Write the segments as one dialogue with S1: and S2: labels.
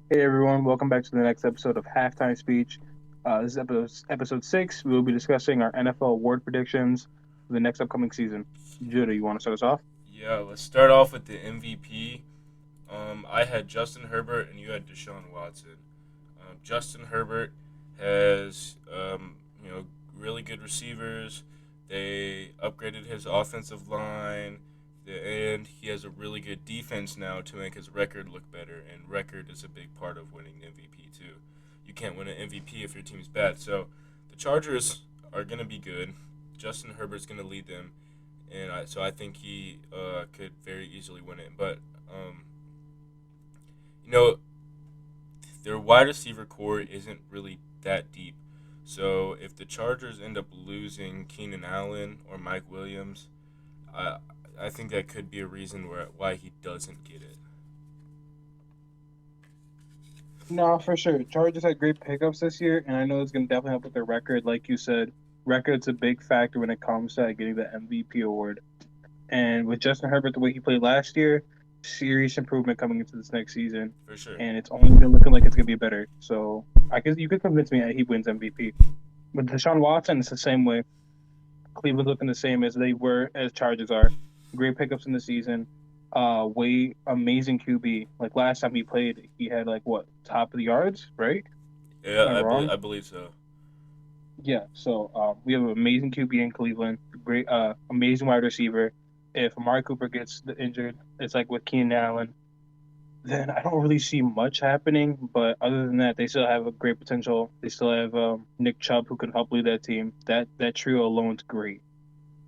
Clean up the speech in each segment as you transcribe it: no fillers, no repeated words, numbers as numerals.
S1: Hey everyone, welcome back to the next episode of Halftime Speech. This is episode 6. We will be discussing our NFL award predictions for the next upcoming season. Judah, you want to start us off?
S2: Yeah, let's start off with the MVP. I had Justin Herbert and you had Deshaun Watson. Justin Herbert has really good receivers. They upgraded his offensive line, and he has a really good defense now to make his record look better. And record is a big part of winning the MVP too. You can't win an MVP if your team's bad. So the Chargers are gonna be good. Justin Herbert's gonna lead them, and I think he could very easily win it. But um, you know, their wide receiver core isn't really that deep. So if the Chargers end up losing Keenan Allen or Mike Williams, I I think that could be a reason why he doesn't get it.
S1: No, for sure. Chargers had great pickups this year, and I know it's going to definitely help with their record. Like you said, record's a big factor when it comes to getting the MVP award. And with Justin Herbert, the way he played last year, serious improvement coming into this next season.
S2: For sure.
S1: And it's only been looking like it's going to be better. So I guess you could convince me that he wins MVP. With Deshaun Watson, it's the same way. Cleveland looking the same as they were as Chargers are. Great pickups in the season. Way amazing QB. Like last time he played, he had like what top of the yards, right?
S2: Yeah,
S1: Am I wrong?
S2: I believe so.
S1: Yeah. So we have an amazing QB in Cleveland. Great, amazing wide receiver. If Amari Cooper gets injured, it's like with Keenan Allen. Then I don't really see much happening. But other than that, they still have a great potential. They still have Nick Chubb who can help lead that team. That trio alone's great.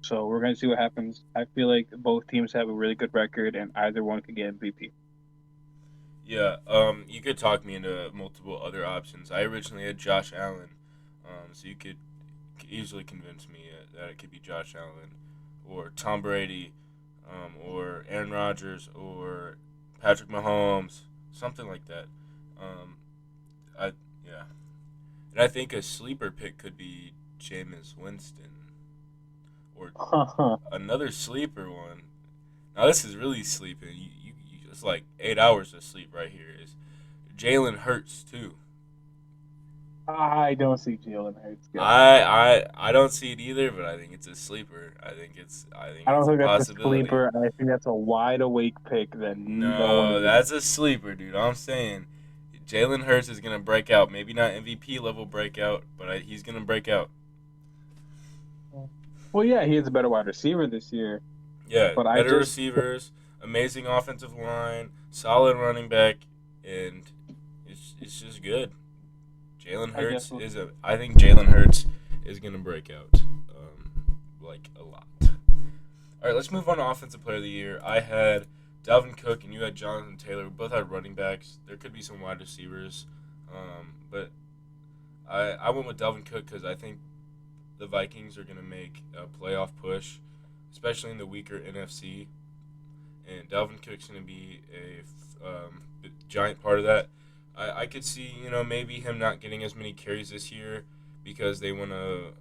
S1: So we're going to see what happens. I feel like both teams have a really good record, and either one could get MVP.
S2: Yeah, you could talk me into multiple other options. I originally had Josh Allen, so you could easily convince me that it could be Josh Allen or Tom Brady, or Aaron Rodgers or Patrick Mahomes, something like that. Um, I yeah, and I think a sleeper pick could be Jameis Winston or another sleeper one. Now this is really sleeping. It's like 8 hours of sleep right here. Is Jalen Hurts too?
S1: I don't see Jalen Hurts getting it.
S2: I don't see it either, but I think it's a sleeper. I think
S1: I don't
S2: it's a
S1: think that's a
S2: possibility.
S1: sleeper. I think that's a wide awake pick that no one
S2: No,
S1: is.
S2: that's a sleeper, dude. I'm saying Jalen Hurts is gonna break out. Maybe not MVP level breakout, but he's gonna break out.
S1: Well, yeah, he is a better wide receiver this year,
S2: Yeah,
S1: but I
S2: better
S1: just,
S2: receivers, amazing offensive line, solid running back, and it's just good. Jalen
S1: I guess,
S2: Hurts is a. I think Jalen Hurts is gonna break out, like a lot. All right, let's move on to offensive player of the year. I had Dalvin Cook and you had Jonathan Taylor. We both had running backs. There could be some wide receivers, but I went with Dalvin Cook because I think the Vikings are gonna make a playoff push, especially in the weaker NFC, and Dalvin Cook's gonna be a giant part of that. I could see maybe him not getting as many carries this year because they want to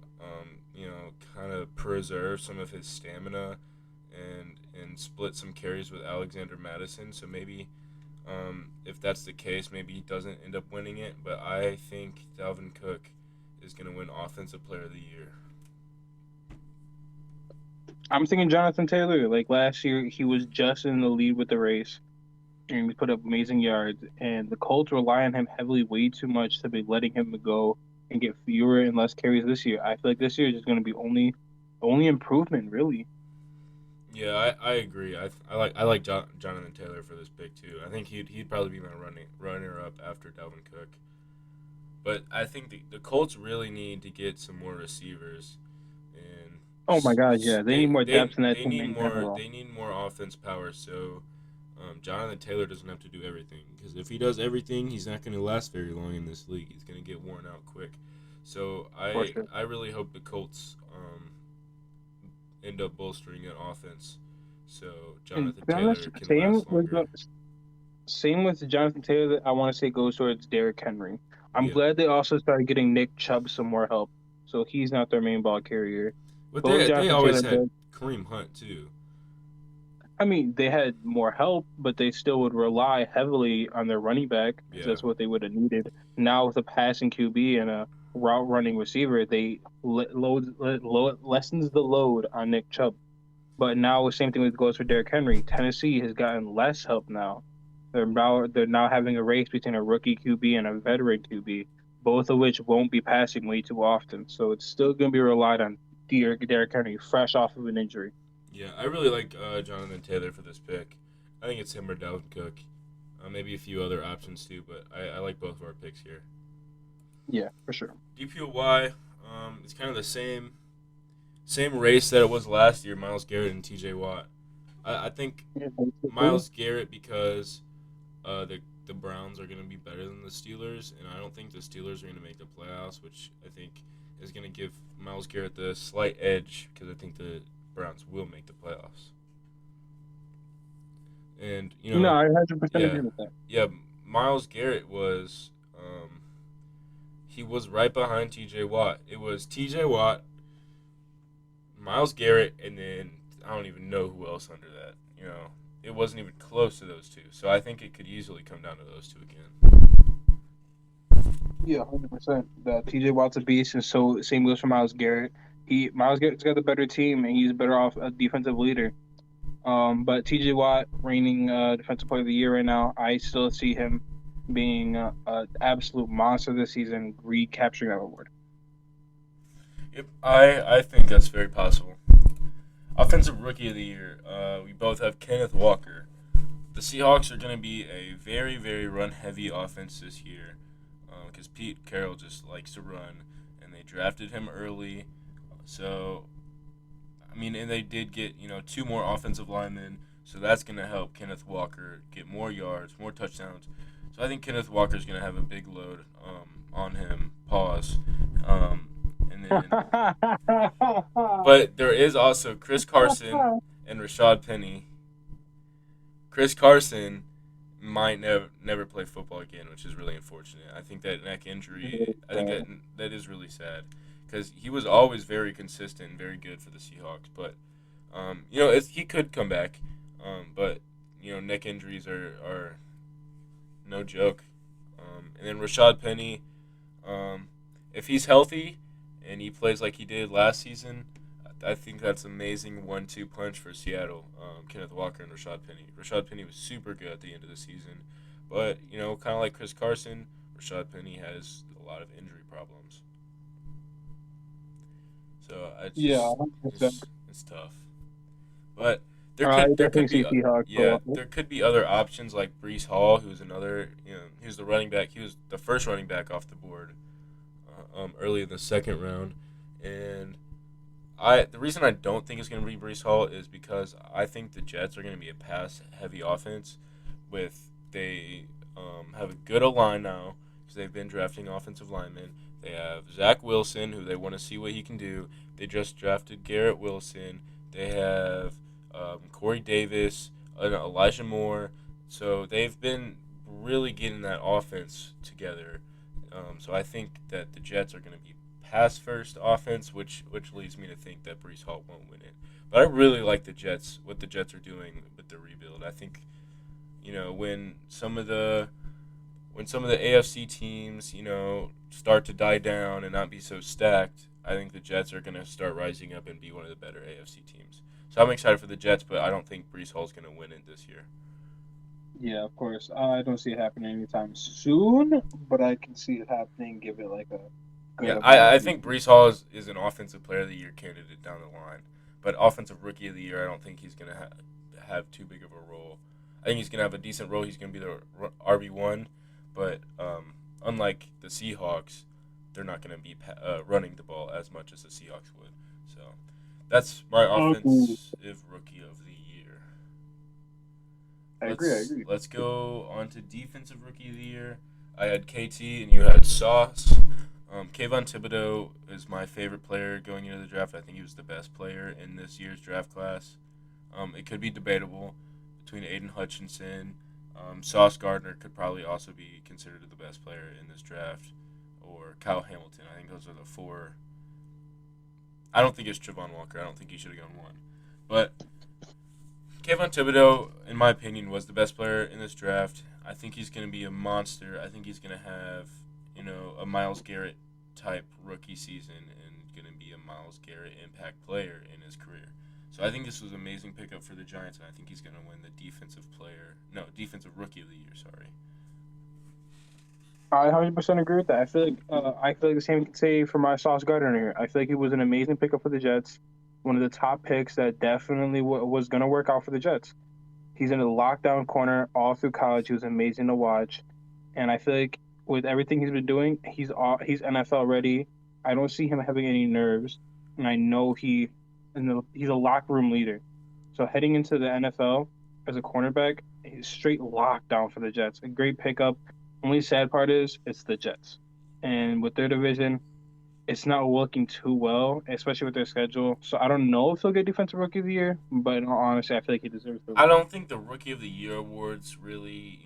S2: kind of preserve some of his stamina and split some carries with Alexander Madison. So maybe if that's the case, maybe he doesn't end up winning it. But I think Dalvin Cook is going to win Offensive Player of the Year.
S1: I'm thinking Jonathan Taylor. Like last year, he was just in the lead with the race, and he put up amazing yards. And the Colts rely on him heavily, way too much to be letting him go and get fewer and less carries this year. I feel like this year is just going to be only improvement, really.
S2: Yeah, I agree. I like Jonathan Taylor for this pick too. I think he'd probably be my runner up after Dalvin Cook. But I think the Colts really need to get some more receivers, and
S1: Oh my God, yeah, they need more depth in that
S2: they
S1: team
S2: need
S1: in
S2: more
S1: general.
S2: offense power. So Jonathan Taylor doesn't have to do everything because if he does everything, he's not going to last very long in this league. He's going to get worn out quick. So
S1: For sure.
S2: I really hope the Colts end up bolstering that offense so
S1: And
S2: Jonathan
S1: to be
S2: Taylor
S1: honest,
S2: can last longer.
S1: same with Jonathan Taylor. That I want to say goes towards Derrick Henry. I'm
S2: Yeah,
S1: glad they also started getting Nick Chubb some more help, so he's not their main ball carrier.
S2: but
S1: Both
S2: they
S1: Jonathan
S2: always
S1: Taylor
S2: had
S1: does.
S2: Kareem Hunt too.
S1: I mean, they had more help, but they still would rely heavily on their running back because
S2: Yeah.
S1: that's what they would have needed. Now with a passing QB and a route running receiver, they lessens the load on Nick Chubb. But now the same thing goes for Derrick Henry. Tennessee has gotten less help now. They're now having a race between a rookie QB and a veteran QB, both of which won't be passing way too often. So it's still going to be relied on Derrick Henry, fresh off of an injury.
S2: Yeah, I really like Jonathan Taylor for this pick. I think it's him or Dalvin Cook. Maybe a few other options too, but I like both of our picks here.
S1: Yeah, for sure.
S2: DPOY, it's kind of the same race that it was last year. Myles Garrett and T.J. Watt. I think
S1: Yeah,
S2: Myles Garrett because the Browns are going to be better than the Steelers, and I don't think the Steelers are going to make the playoffs, which I think is going to give Myles Garrett the slight edge because I think the Browns will make the playoffs. And
S1: No, I 100%
S2: yeah,
S1: agree with that.
S2: yeah, Myles Garrett was he was right behind T.J. Watt. It was T.J. Watt, Myles Garrett, and then I don't even know who else under that. It wasn't even close to those two. So I think it could easily come down to those two again.
S1: Yeah, 100%. The TJ Watt's a beast, and so same goes for Myles Garrett. Myles Garrett's got the better team, and he's better off a defensive leader. But TJ Watt, reigning defensive player of the year right now, I still see him being an absolute monster this season, recapturing that award.
S2: Yep, I think that's very possible. Offensive Rookie of the Year. We both have Kenneth Walker. The Seahawks are going to be a very, very run-heavy offense this year because Pete Carroll just likes to run, and they drafted him early. So, I mean, and they did get, two more offensive linemen, so that's going to help Kenneth Walker get more yards, more touchdowns. So I think Kenneth Walker is going to have a big load on him. Pause. And then, but there is also Chris Carson and Rashad Penny. Chris Carson might never play football again, which is really unfortunate. I think that neck injury, I think that is really sad because he was always very consistent and very good for the Seahawks. But he could come back, but neck injuries are no joke. And then Rashad Penny, if he's healthy and he plays like he did last season, I think that's amazing 1-2 punch for Seattle. Kenneth Walker and Rashad Penny. Rashad Penny was super good at the end of the season, but kind of like Chris Carson, Rashad Penny has a lot of injury problems. So it's tough. But there could be other options like Breece Hall, who's another. He was the running back. He was the first running back off the board early in the second round, and the reason I don't think it's going to be Breece Hall is because I think the Jets are going to be a pass-heavy offense. They have a good O-line now because they've been drafting offensive linemen. They have Zach Wilson, who they want to see what he can do. They just drafted Garrett Wilson. They have Corey Davis, Elijah Moore. So they've been really getting that offense together. So I think that the Jets are going to be pass-first offense, which leads me to think that Breece Hall won't win it. But I really like the Jets, what the Jets are doing with the rebuild. I think, when some of the AFC teams, start to die down and not be so stacked, I think the Jets are going to start rising up and be one of the better AFC teams. So I'm excited for the Jets, but I don't think Breece Hall's going to win it this year.
S1: Yeah, of course. I don't see it happening anytime soon, but I can see it happening. Give it like a good.
S2: Yeah, I think Breece Hall is an offensive player of the year candidate down the line, but offensive rookie of the year, I don't think he's going to have too big of a role. I think he's going to have a decent role. He's going to be the RB1, but unlike the Seahawks, they're not going to be running the ball as much as the Seahawks would. So that's my offensive rookie of the year.
S1: I agree.
S2: Let's go on to defensive rookie of the year. I had KT and you had Sauce. Kayvon Thibodeau is my favorite player going into the draft. I think he was the best player in this year's draft class. It could be debatable between Aiden Hutchinson. Sauce Gardner could probably also be considered the best player in this draft, or Kyle Hamilton. I think those are the four. I don't think it's Javon Walker. I don't think he should have gone one. But Kayvon Thibodeau, in my opinion, was the best player in this draft. I think he's going to be a monster. I think he's going to have, a Myles Garrett type rookie season and going to be a Myles Garrett impact player in his career. So I think this was an amazing pickup for the Giants, and I think he's going to win the defensive rookie of the year. Sorry.
S1: I 100% agree with that. I feel like the same can say for my Sauce Gardner. I feel like he was an amazing pickup for the Jets, one of the top picks that definitely was going to work out for the Jets. He's in a lockdown corner all through college. He was amazing to watch, and I feel like with everything he's been doing, he's NFL ready. I don't see him having any nerves, and I know he's a locker room leader. So heading into the NFL as a cornerback, he's straight lockdown for the Jets. A great pickup. Only sad part is it's the Jets, and with their division, it's not working too well, especially with their schedule. So I don't know if he'll get Defensive Rookie of the Year, but in all honesty, I feel like he deserves the
S2: I
S1: award.
S2: don't think the Rookie of the Year awards really,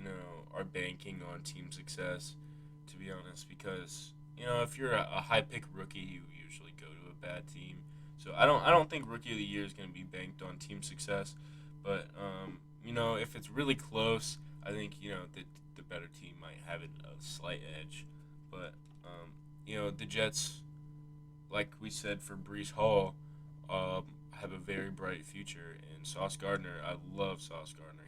S2: are banking on team success, to be honest, because if you're a high pick rookie, you usually go to a bad team. So I don't think Rookie of the Year is going to be banked on team success, but if it's really close, I think the better team might have it a slight edge, but the Jets, like we said for Brees Hall, have a very bright future. And Sauce Gardner, I love Sauce Gardner.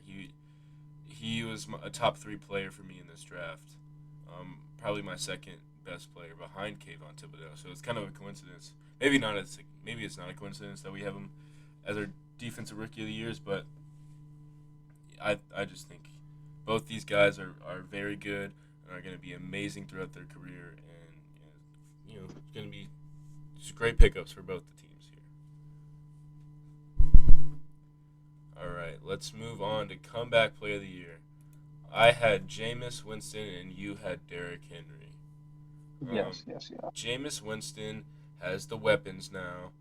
S2: He was a top 3 player for me in this draft. Probably my second best player behind Kayvon Thibodeau. So it's kind of a coincidence. Maybe it's not a coincidence that we have him as our defensive rookie of the years, but I just think both these guys are very good and are going to be amazing throughout their career, and it's going to be just great pickups for both the teams here. All right, let's move on to comeback player of the year. I had Jameis Winston and you had Derrick Henry. Um,
S1: Yes, yes, yeah.
S2: Jameis Winston has the weapons now.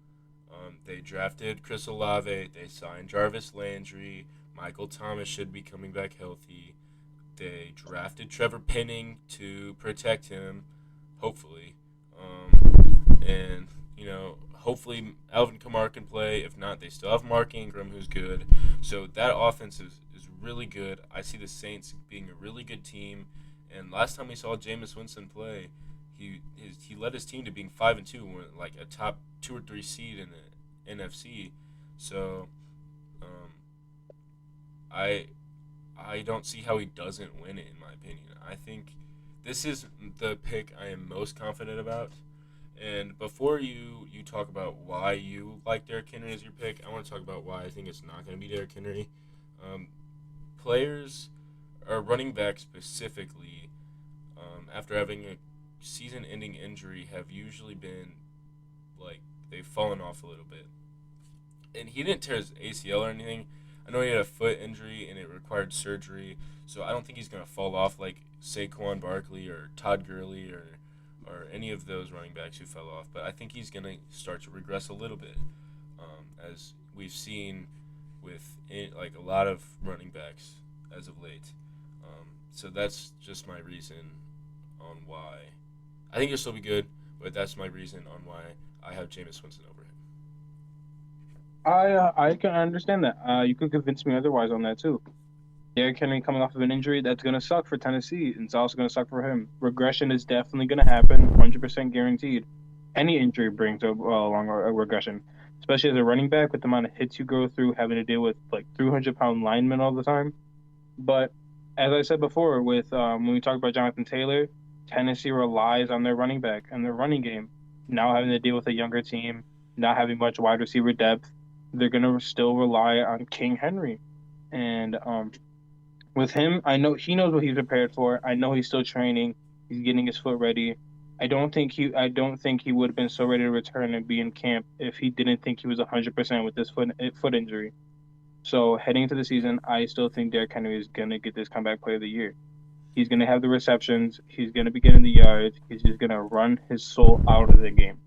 S2: They drafted Chris Olave. They signed Jarvis Landry. Michael Thomas should be coming back healthy. They drafted Trevor Penning to protect him, hopefully. And hopefully Alvin Kamara can play. If not, they still have Mark Ingram, who's good. So that offense is really good. I see the Saints being a really good team. And last time we saw Jameis Winston play, he led his team to being 5-2, like a top 2 or 3 seed in the NFC. So um, I I don't see how he doesn't win it, in my opinion. I think this is the pick I am most confident about. And before you talk about why you like Derrick Henry as your pick, I want to talk about why I think it's not going to be Derrick Henry. Um, Players, or running backs specifically, after having a season-ending injury, have usually been like they've fallen off a little bit. And he didn't tear his ACL or anything. I know he had a foot injury and it required surgery, so I don't think he's gonna fall off like Saquon Barkley or Todd Gurley or any of those running backs who fell off. But I think he's gonna start to regress a little bit, as we've seen with like a lot of running backs as of late. So that's just my reason on why I think he'll still be good, but that's my reason on why I have Jameis Winston over him.
S1: I can understand that. You could convince me otherwise on that too. Derrick Henry coming off of an injury, that's gonna suck for Tennessee. And it's also gonna suck for him. Regression is definitely gonna happen, 100% guaranteed. Any injury brings along a regression, especially as a running back with the amount of hits you go through, having to deal with like 300-pound linemen all the time. But as I said before, with when we talk about Jonathan Taylor, Tennessee relies on their running back and their running game. Now having to deal with a younger team, not having much wide receiver depth, they're gonna still rely on King Henry. And with him, I know he knows what he's prepared for. I know he's still training. He's getting his foot ready. I don't think he would have been so ready to return and be in camp if he didn't think he was 100% with this foot injury. So heading into the season, I still think Derrick Henry is gonna get this comeback player of the year. He's gonna have the receptions. He's gonna be getting the yards. He's just gonna run his soul out of the game,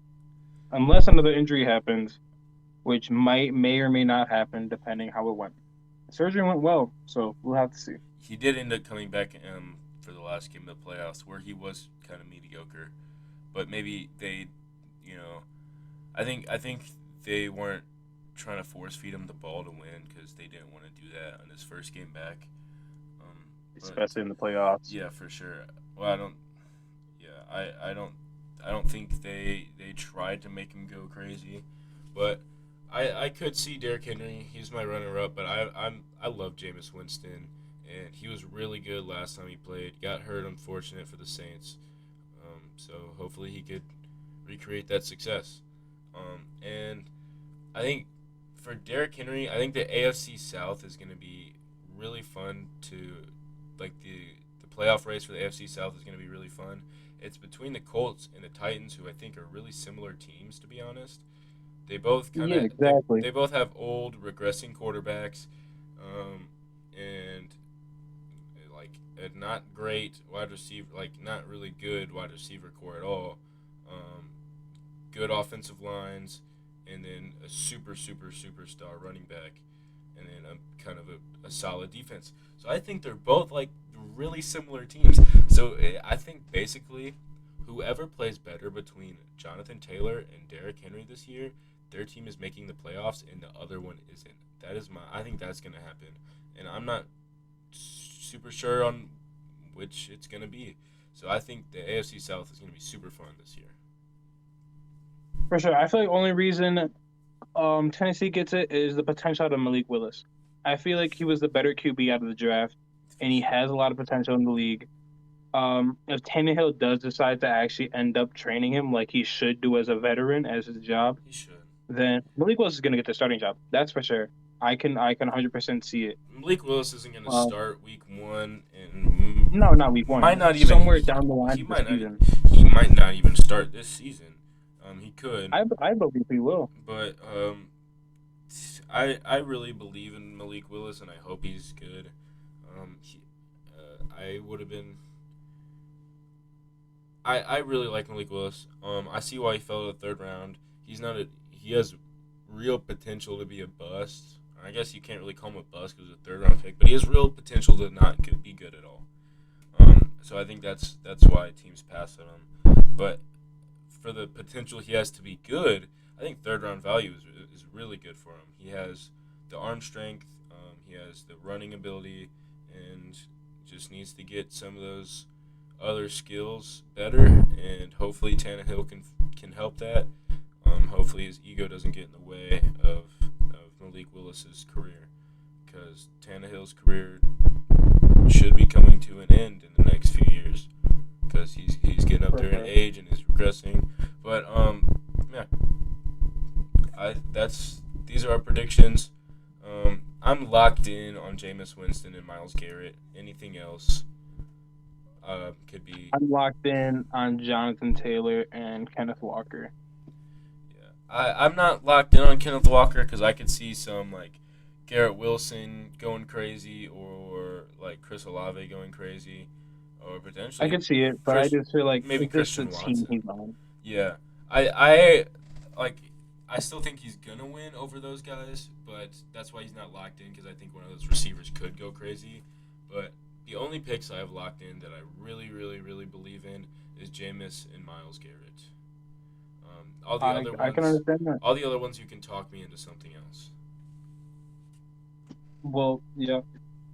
S1: unless another injury happens, which may or may not happen depending how it went. The surgery went well, so we'll have to see.
S2: He did end up coming back for the last game of the playoffs where he was kind of mediocre, but maybe they, you know, I think they weren't trying to force feed him the ball to win because they didn't want to do that on his first game back. But
S1: especially in the playoffs.
S2: yeah, for sure. Well, I don't. Yeah, I don't think they tried to make him go crazy, but I could see Derrick Henry. He's my runner up, but I love Jameis Winston, and he was really good last time he played. Got hurt, unfortunate for the Saints. So hopefully he could recreate that success. And I think for Derrick Henry, I think the AFC South is going to be really fun to like the playoff race for the AFC South is going to be really fun. It's between the Colts and the Titans, who I think are really similar teams, to be honest. They both kind
S1: Yeah,
S2: of
S1: exactly.
S2: they both have old regressing quarterbacks, and like a not great wide receiver, like not really good wide receiver core at all. Um, Good offensive lines, and then a superstar running back, and then a kind of a solid defense. So I think they're both like really similar teams. So I think basically whoever plays better between Jonathan Taylor and Derrick Henry this year, their team is making the playoffs and the other one isn't. That is my I think that's going to happen. And I'm not super sure on which it's going to be. So I think the AFC South is going to be super fun this year.
S1: For sure. I feel like only reason Tennessee gets it is the potential out of Malik Willis. I feel like he was the better QB out of the draft, and he has a lot of potential in the league. If Tannehill does decide to actually end up training him like he should do as a veteran as his job,
S2: He should.
S1: then Malik Willis is going to get the starting job. That's for sure. I can 100% see it.
S2: Malik Willis isn't going to
S1: Uh,
S2: start week one, and
S1: no, not week
S2: might
S1: one.
S2: not even
S1: Somewhere down the line
S2: he
S1: of the
S2: might not
S1: season.
S2: he might not even start this season. He could,
S1: I believe he will.
S2: but I really believe in Malik Willis, and I hope he's good. I would have been. I really like Malik Willis. I see why he fell to the third round. He has real potential to be a bust. I guess you can't really call him a bust because it's a third round pick, but he has real potential to not be good at all. So I think that's why teams pass on him. But for the potential he has to be good, I think third round value is really good for him. He has the arm strength, he has the running ability, and just needs to get some of those other skills better. And hopefully Tannehill can help that. Hopefully his ego doesn't get in the way of Malik Willis's career, because Tannehill's career should be coming to an end in the next few years because he's getting up there in age and is regressing. But yeah, these are our predictions. I'm locked in on Jameis Winston and Myles Garrett. Anything else could be.
S1: I'm locked in on Jonathan Taylor and Kenneth Walker.
S2: Yeah, I'm not locked in on Kenneth Walker because I could see some like Garrett Wilson going crazy, or like Chris Olave going crazy, or potentially
S1: I could see it, but I just feel like
S2: maybe
S1: it's just the
S2: Christian
S1: team
S2: Watson.
S1: he's on.
S2: Yeah, I like. I still think he's gonna win over those guys, but that's why he's not locked in, because I think one of those receivers could go crazy. But the only picks I have locked in that I really believe in is Jameis and Myles Garrett.
S1: I can understand that.
S2: All the other ones, you can talk me into something else.
S1: Well, yeah,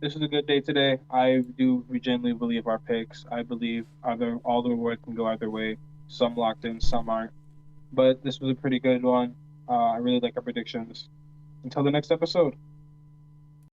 S1: this is a good day today. I do genuinely believe our picks. I believe either all the awards can go either way. Some locked in, some aren't. But this was a pretty good one. I really like our predictions. Until the next episode.